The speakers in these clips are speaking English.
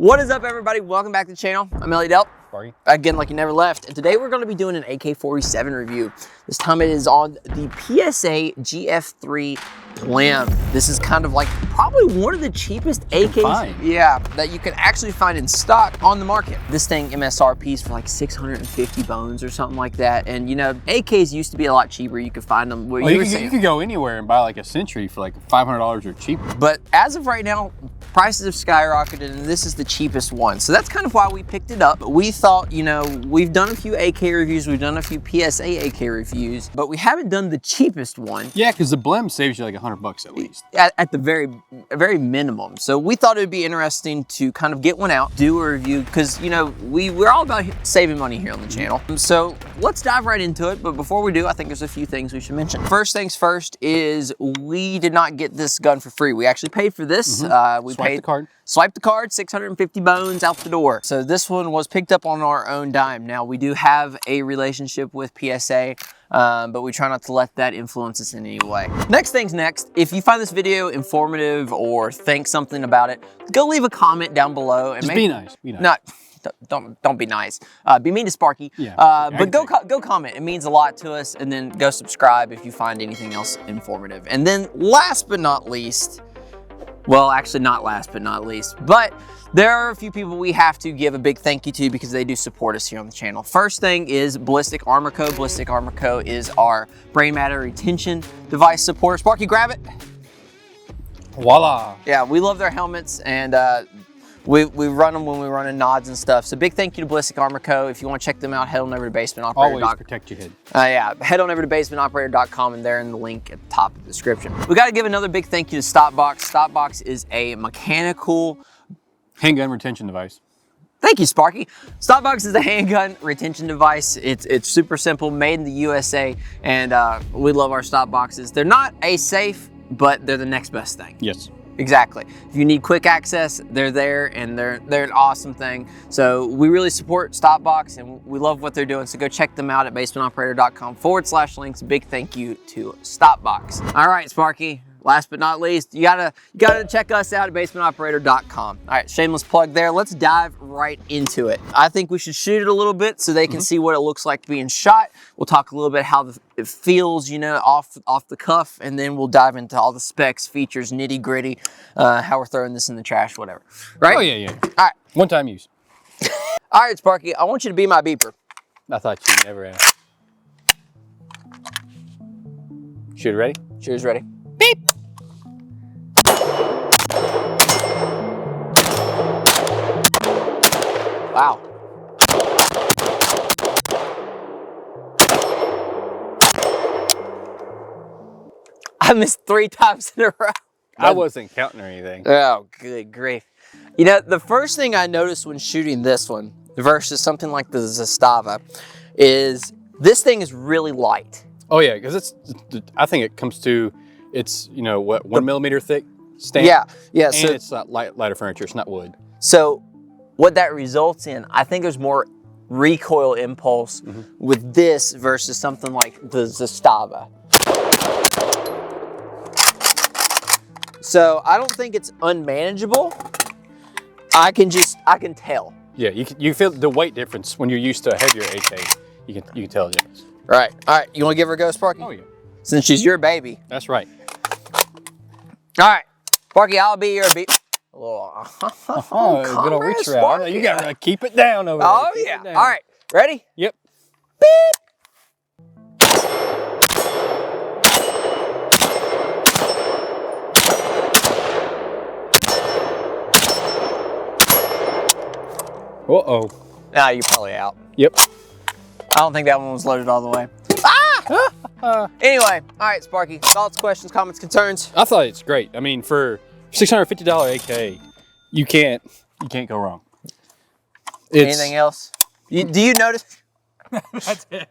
What is up, everybody? Welcome back to the channel. I'm Elliott Delp. Again, like you never left. And today we're going to be doing an AK-47 review. This time it is on the PSA GF3 Blem. This is kind of like probably one of the cheapest AKs, yeah, that you can actually find in stock on the market. This thing MSRP is for like 650 bones or something like that. And you know, AKs used to be a lot cheaper. You could find them. Well, you could go anywhere and buy like a Century for like $500 or cheaper. But as of right now, prices have skyrocketed and this is the cheapest one. So that's kind of why we picked it up. We thought, you know, we've done a few AK reviews, we've done a few PSA AK reviews, but we haven't done the cheapest one. Yeah, because the Blem saves you like $100 at least. At the very minimum. So we thought it would be interesting to kind of get one out, do a review, because, you know, we're all about saving money here on the channel. So let's dive right into it. But before we do, I think there's a few things we should mention. First things first is we did not get this gun for free. We actually paid for this. We Swipe the card. Swipe the card, 650 bones out the door. So this one was picked up on our own dime. Now we do have a relationship with PSA, but we try not to let that influence us in any way. Next thing's next. If you find this video informative or think something about it, go leave a comment down below. And just be nice. Be nice. Not, don't be nice. Be mean to Sparky. Yeah. But go comment. It means a lot to us. And then go subscribe if you find anything else informative. And then last but not least, well, actually not last but not least, but there are a few people we have to give a big thank you to because they do support us here on the channel. First thing is Ballistic Armor Co. Ballistic Armor Co. is our brain matter retention device supporter. Sparky, grab it. Voila. Yeah, we love their helmets, and we run them when we run in nods and stuff. So big thank you to Ballistic Armor Co. If you want to check them out, head on over to basementoperator.com. Always protect your head. Yeah, head on over to basementoperator.com and they're in the link at the top of the description. We got to give another big thank you to Stopbox. Stopbox is a mechanical handgun retention device. Thank you, Sparky. Stopbox is a handgun retention device. It's super simple, made in the USA, and we love our Stopboxes. They're not a safe, but they're the next best thing. Yes. Exactly. If you need quick access, they're there, and they're an awesome thing. So we really support Stopbox, and we love what they're doing. So go check them out at basementoperator.com/links. Big thank you to Stopbox. All right, Sparky. Last but not least, you gotta check us out at basementoperator.com. All right, shameless plug there. Let's dive right into it. I think we should shoot it a little bit so they can see what it looks like being shot. We'll talk a little bit how it feels, you know, off the cuff, and then we'll dive into all the specs, features, nitty gritty, how we're throwing this in the trash, whatever. Right? Oh yeah. All right. One-time use. All right, Sparky, I want you to be my beeper. I thought you'd never ask. Shooter ready? Shooter's ready. Beep. Wow. I missed 3 times in a row. I wasn't counting or anything. Oh, good grief. You know, the first thing I noticed when shooting this one versus something like the Zastava is this thing is really light. Oh yeah, because I think it comes to, it's, you know, what, 1 millimeter thick stamp? Yeah. And So it's not lighter furniture, it's not wood. So what that results in, I think there's more recoil impulse with this versus something like the Zastava. So I don't think it's unmanageable. I can tell. Yeah, you feel the weight difference when you're used to a heavier AK. You can tell the difference. Right. All right. You want to give her a go, Sparky? Oh yeah. Since she's your baby. That's right. All right, Sparky, I'll be your beep. Oh, good old reach around. You gotta keep it down over there. Oh yeah. All right. Ready? Yep. Beep. Uh-oh. Nah, you're probably out. Yep. I don't think that one was loaded all the way. Ah! Anyway, all right, Sparky. Thoughts, questions, comments, concerns? I thought it's great. I mean, for $650 AK, you can't go wrong. Anything else? Do you notice? That's it.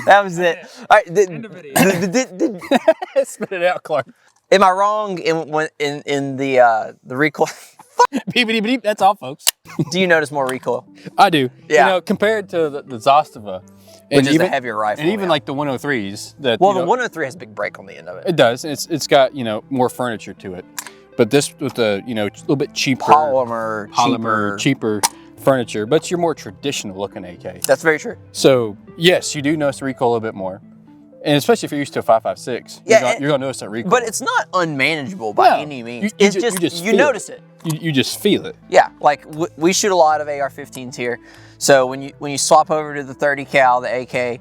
That was it. All right. End of video. Spit it out, Clark. Am I wrong in the recoil? Beep, beep, that's all, folks. Do you notice more recoil? I do. Yeah. You know, compared to the Zastava, Which is a heavier rifle. And even like the 103s. Well, the 103 has a big break on the end of it. It does. It's got, you know, more furniture to it. But this with the, you know, a little bit cheaper. Polymer, cheaper furniture, but it's your more traditional looking AK. That's very true. So yes, you do notice the recoil a little bit more. And especially if you're used to a 5.56, yeah, you're gonna notice that recoil. But it's not unmanageable by any means. You notice it. You just feel it. Yeah, like we shoot a lot of AR-15s here. So when you swap over to the 30 cal, the AK,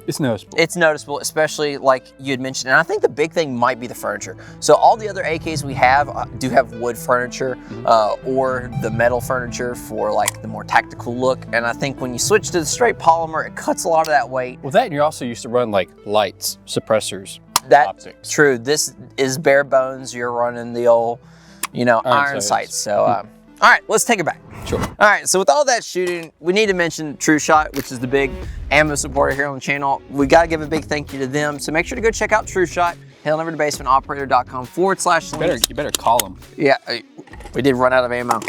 it's noticeable. It's noticeable, especially like you had mentioned. And I think the big thing might be the furniture. So all the other AKs we have do have wood furniture or the metal furniture for like the more tactical look. And I think when you switch to the straight polymer, it cuts a lot of that weight. Well, that and you're also used to run like lights, suppressors, That's optics. True. This is bare bones. You're running the old, you know, iron sights. So. All right, let's take it back. Sure. All right, so with all that shooting, we need to mention True Shot, which is the big ammo supporter here on the channel. We got to give a big thank you to them. So make sure to go check out True Shot. Head on over to basementoperator.com/links. You better call them. Yeah, we did run out of ammo.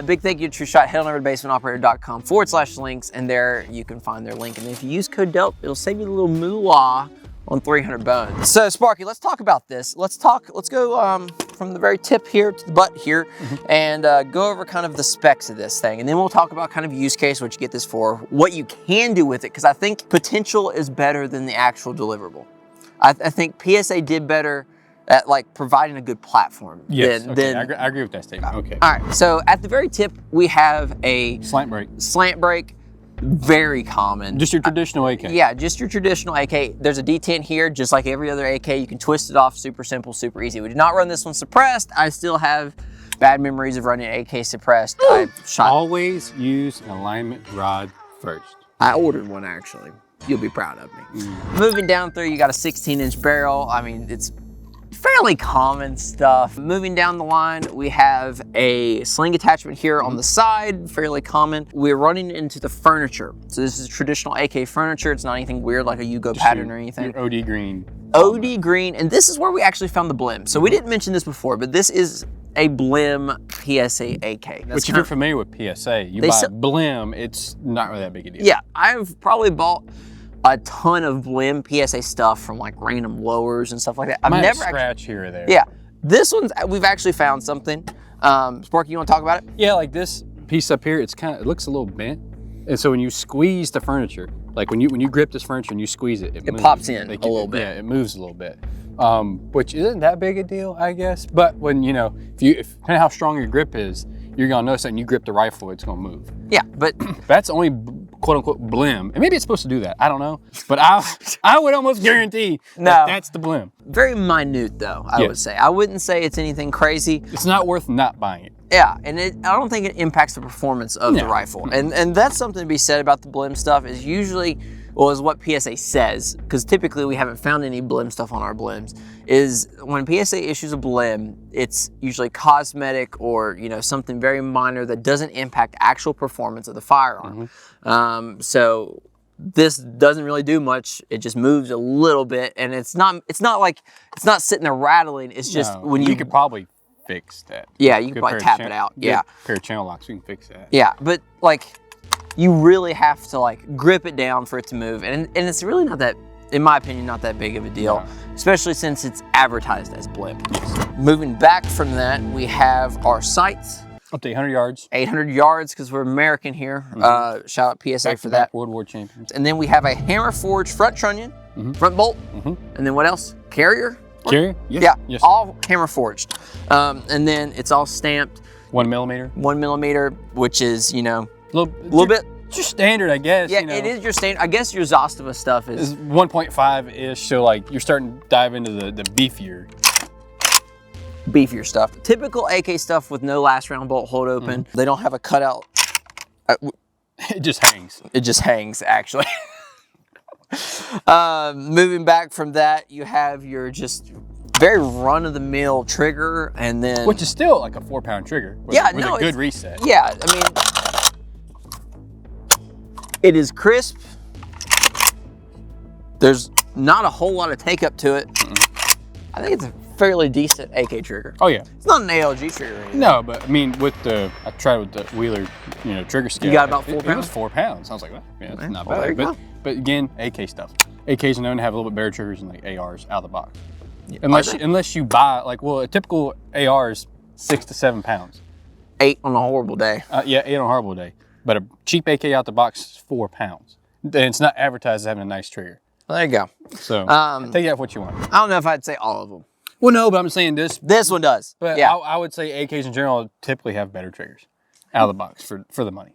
Big thank you to True Shot. Head on over to basementoperator.com/links, and there you can find their link. And if you use code DELP, it'll save you a little moolah on 300 bones. So Sparky, let's talk about this. Let's go from the very tip here to the butt here and go over kind of the specs of this thing. And then we'll talk about kind of use case, what you get this for, what you can do with it, because I think potential is better than the actual deliverable. I think PSA did better at like providing a good platform. Yes, I agree with that statement. Okay. All right, so at the very tip, we have a slant brake. Slant brake. Very common. Just your traditional AK. Yeah, just your traditional AK. There's a detent here, just like every other AK. You can twist it off, super simple, super easy. We did not run this one suppressed. I still have bad memories of running AK suppressed. I shot. Always use an alignment rod first. I ordered one actually. You'll be proud of me. Moving down through, you got a 16-inch barrel. I mean, it's fairly common stuff. Moving down the line, we have a sling attachment here on the side, fairly common. We're running into the furniture. So this is traditional AK furniture. It's not anything weird like a Yugo pattern or anything. Your OD green. OD green, and this is where we actually found the Blem. So we didn't mention this before, but this is a Blem PSA AK. Which if you're familiar with PSA, you buy Blem, it's not really that big a deal. Yeah, I've probably bought a ton of Blem PSA stuff from like random lowers and stuff like that. I've never scratch here or there. Yeah, this one's we've actually found something. Sparky, you want to talk about it? Yeah, like this piece up here, it looks a little bent, and so when you squeeze the furniture, like when you grip this furniture and you squeeze it, it pops in like, a little bit. Yeah, it moves a little bit, which isn't that big a deal, I guess. But when if depending on how strong your grip is, you're gonna notice that when you grip the rifle, it's gonna move. Yeah, but that's only quote unquote Blem, and maybe it's supposed to do that. I don't know, but I would almost guarantee that's the Blem. Very minute though, I would say. I wouldn't say it's anything crazy. It's not worth not buying it. Yeah, and I don't think it impacts the performance of the rifle. And that's something to be said about the Blem stuff is usually, well, is what PSA says, because typically we haven't found any Blem stuff on our Blems, is when PSA issues a Blem, it's usually cosmetic or something very minor that doesn't impact actual performance of the firearm. So this doesn't really do much. It just moves a little bit, and it's not sitting there rattling. It's just when you could probably fix that. Yeah, you can probably tap it out. Yeah, pair of channel locks, you can fix that. Yeah, but like you really have to like grip it down for it to move, and it's really not that, in my opinion, not that big of a deal, especially since it's advertised as Blem. Moving back from that, we have our sights. Up to 800 yards. 800 yards, because we're American here. Shout out PSA for that. World War champions. And then we have a hammer forged front trunnion, front bolt, and then what else? Carrier? Carrier? Yeah, all hammer forged. And then it's all stamped. 1 millimeter. 1 millimeter, which is, a little bit. It's your standard, I guess. Yeah, it is your standard. I guess your Zostava stuff is 1.5-ish, so like you're starting to dive into the beefier stuff. Typical AK stuff with no last round bolt hold open. They don't have a cutout. It just hangs. It just hangs, actually. Moving back from that, you have your just very run-of-the-mill trigger, and then which is still like a 4-pound trigger. With a good reset. Yeah, I mean, it is crisp. There's not a whole lot of take up to it. I think it's a fairly decent AK trigger. Oh yeah. It's not an ALG trigger or anything. No, but I mean, I tried with the Wheeler, trigger scale. You got about 4 pounds? It was 4 pounds. I was like, well, yeah, that's not bad. There you go. But again, AK stuff. AKs are known to have a little bit better triggers than like ARs out of the box. Unless you buy, like, well, a typical AR is 6 to 7 pounds. 8 on a horrible day. Yeah, 8 on a horrible day. But a cheap AK out the box is 4 pounds. And it's not advertised as having a nice trigger. Well, there you go. So take that for what you want. I don't know if I'd say all of them. Well, no, but I'm saying this. This one does. But yeah. I would say AKs in general typically have better triggers out of the box for the money.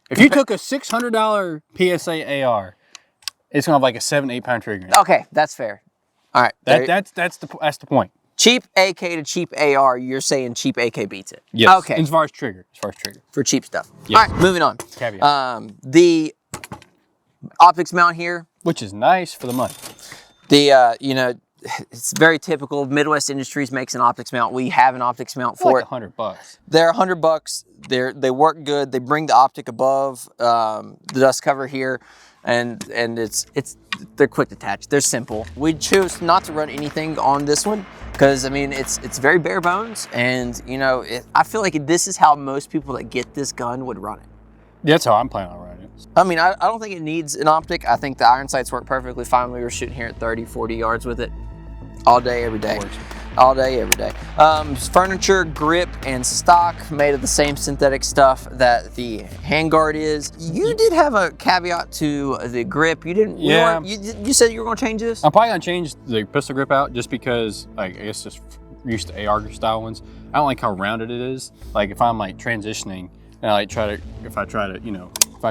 If you took a $600 PSA AR, it's gonna have like a 7-8 pound trigger in it. Okay, that's fair. All right. That's the point. Cheap AK to cheap AR, you're saying cheap AK beats it. Yes. Okay. As far as trigger. For cheap stuff. Yes. All right, moving on. Caveat. The optics mount here, Which is nice for the money. it's very typical. Midwest Industries makes an optics mount. We have an optics mount for like it. $100. They're $100. They work good. They bring the optic above the dust cover here, and they're quick detach. They're simple. We chose not to run anything on this one because I mean it's very bare bones, and I feel like this is how most people that get this gun would run it. That's how I'm planning on running it. I mean, I don't think it needs an optic. I think the iron sights work perfectly fine. We were shooting here at 30, 40 yards with it all day, every day. All day, every day. Furniture, grip, and stock made of the same synthetic stuff that the handguard is. You did have a caveat to the grip. You didn't. Yeah. You said you were going to change this? I'm probably going to change the pistol grip out just because, like, I guess just used to AR style ones. I don't like how rounded it is. Like, if I'm like transitioning and I if I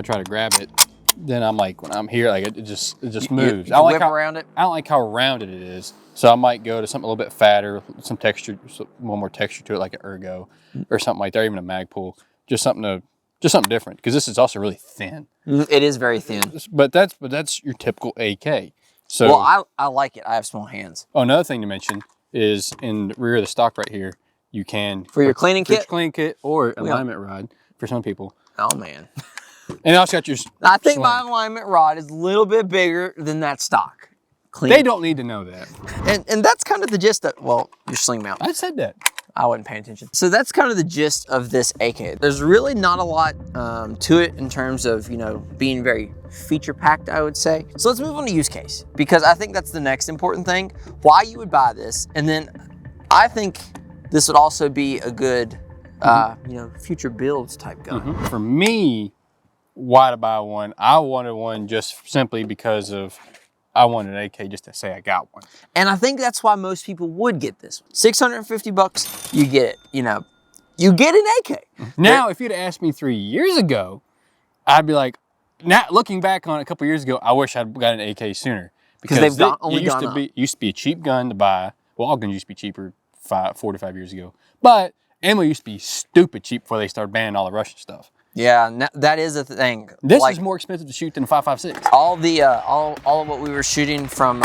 try to grab it, then I'm like, when I'm here, like it just moves. I whip around it. I don't like how rounded it is. So I might go to something a little bit fatter, some texture, one more texture to it, like an ergo or something like that, or even a Magpul. Just something different, because this is also really thin. It is very thin. But that's your typical AK. So well, I like it. I have small hands. Oh, another thing to mention is in the rear of the stock right here, you can for your cleaning kit, or alignment rod for some people. Oh man. And you also got your I think sling. my alignment rod is a little bit bigger than that stock. They don't need to know that. And that's kind of the gist of, well, your sling mount. I said that. I wasn't paying attention. So that's kind of the gist of this AK. There's really not a lot to it in terms of, being very feature packed, I would say. So let's move on to use case, because I think that's the next important thing. Why you would buy this. And then I think this would also be a good, future builds type gun. For me, why to buy one? I wanted one just simply because of I wanted an AK just to say I got one. And I think that's why most people would get this one. $650, you get it. You get an AK. Now, if you'd asked me 3 years ago, I'd be like, now looking back on it a couple years ago, I wish I'd got an AK sooner. Because they've used to be a cheap gun to buy. Well, all guns used to be cheaper 4 to 5 years ago. But ammo used to be stupid cheap before they started banning all the Russian stuff. Yeah, that is a thing. This is more expensive to shoot than a 5.56. All of what we were shooting from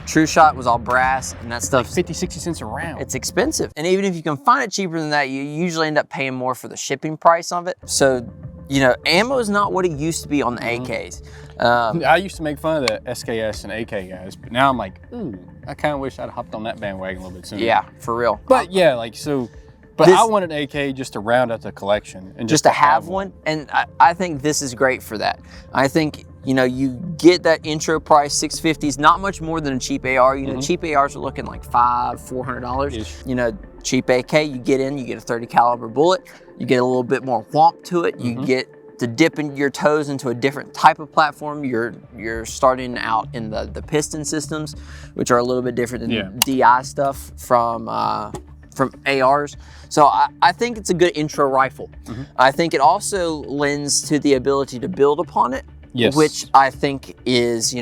True Shot was all brass, and that stuff. Like 50, 60 cents a round. It's expensive, and even if you can find it cheaper than that, you usually end up paying more for the shipping price of it. So, ammo is not what it used to be on the AKs. I used to make fun of the SKS and AK guys, but now I'm like, I kind of wish I'd hopped on that bandwagon a little bit sooner. Yeah, for real. But yeah, like so. But I wanted an AK just to round out the collection. And just to have one. And I think this is great for that. I think, you get that intro price, $650s, not much more than a cheap AR. Cheap ARs are looking like $400. Cheap AK, you get a 30 caliber bullet. You get a little bit more whomp to it. You get to dip in your toes into a different type of platform. You're starting out in the piston systems, which are a little bit different than DI stuff from ARs. So I think it's a good intro rifle. I think it also lends to the ability to build upon it, which I think is,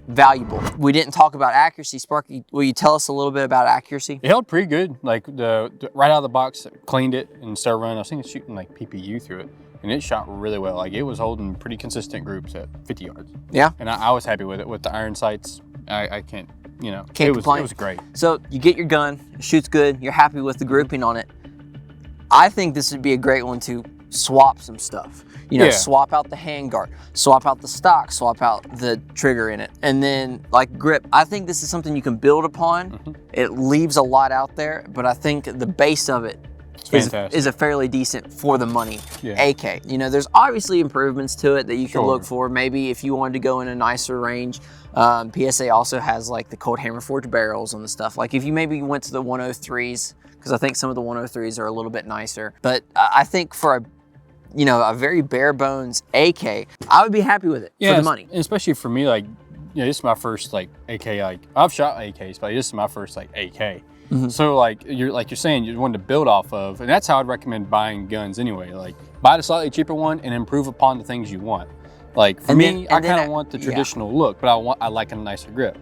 valuable. We didn't talk about accuracy. Sparky, will you tell us a little bit about accuracy? It held pretty good. Like the right out of the box, cleaned it and started running. I was thinking shooting like PPU through it, and it shot really well. Like it was holding pretty consistent groups at 50 yards. Yeah. And I was happy with it. With the iron sights, I can't, Can't complain. It was great. So you get your gun, it shoots good, you're happy with the grouping on it. I think this would be a great one to swap some stuff. Swap out the handguard, swap out the stock, swap out the trigger in it. And then like grip, I think this is something you can build upon. It leaves a lot out there, but I think the base of it is a fairly decent for the money Yeah. AK. You know, there's obviously improvements to it that you can Sure. look for. Maybe if you wanted to go in a nicer range, PSA also has like the cold hammer forged barrels and the stuff. Like if you maybe went to the 103s, because I think some of the 103s are a little bit nicer. But I think for a very bare bones AK, I would be happy with it for the money. Especially for me, like, this is my first like AK. Like I've shot AKs, but this is my first like AK. So like you're saying, you want to build off of, and that's how I'd recommend buying guns anyway. Like buy the slightly cheaper one and improve upon the things you want. Like for me, I kind of want the traditional look, but I like a nicer grip.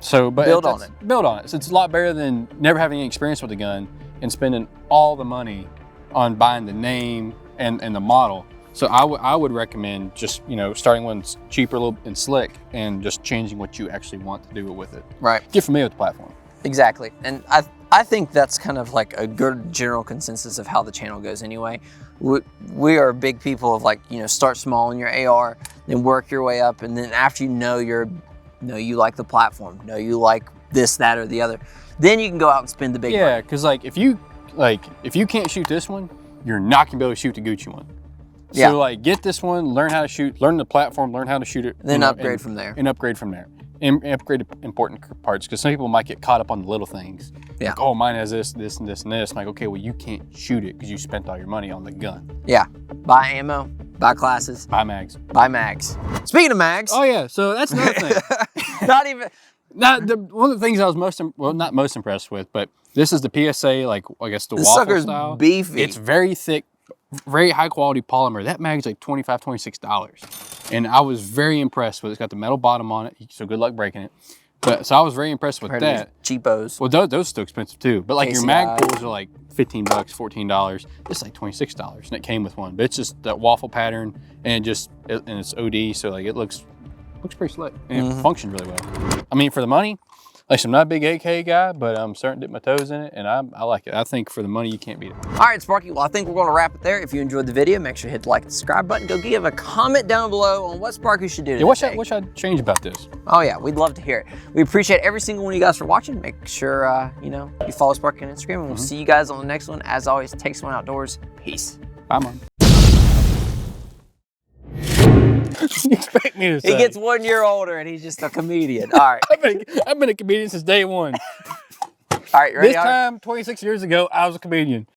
So, but build on it. Build on it. So it's a lot better than never having any experience with a gun and spending all the money on buying the name and the model. So I would recommend just, starting one cheaper, little and slick, and just changing what you actually want to do with it. Right. Get familiar with the platform. Exactly. And I think that's kind of like a good general consensus of how the channel goes anyway. We are big people of like, start small in your AR, then work your way up, and then after you like the platform, you like this, that, or the other, then you can go out and spend the big money. Yeah, because if you can't shoot this one, you're not gonna be able to shoot the Gucci one. So like get this one, learn how to shoot, learn the platform, learn how to shoot it. Then upgrade from there. And upgrade from there. And upgrade important parts, because some people might get caught up on the little things. Yeah. Like, oh, mine has this, this, and this, and this. I'm like, okay, well, you can't shoot it because you spent all your money on the gun. Yeah. Buy ammo, buy classes, Buy mags. buy mags. Speaking of mags. Oh yeah, so that's another thing. Not even. One of the things I was not most impressed with, but this is the PSA, like I guess the waffle sucker's style. beefy. It's very thick, very high quality polymer. That mag's like $25, $26. And I was very impressed with it. It's got the metal bottom on it, so good luck breaking it. But so I was very impressed with that. Cheapos. Well, those are still expensive too. But like your mag pulls are like $15, $14. This is like $26, and it came with one. But it's just that waffle pattern, and it's OD, so like it looks pretty slick, and it functioned really well. I mean, for the money, like I'm not a big AK guy, but I'm starting to dip my toes in it, and I like it. I think for the money, you can't beat it. All right, Sparky, well, I think we're going to wrap it there. If you enjoyed the video, make sure to hit the like and subscribe button. Go give a comment down below on what Sparky should do today. Yeah, what should I change about this? Oh, yeah, we'd love to hear it. We appreciate every single one of you guys for watching. Make sure, you follow Sparky on Instagram, and we'll see you guys on the next one. As always, take someone outdoors. Peace. Bye, Mom. You expect me to say? He gets 1 year older, and he's just a comedian. All right. I've been a comedian since day one. All right, you ready? This time, 26 years ago, I was a comedian.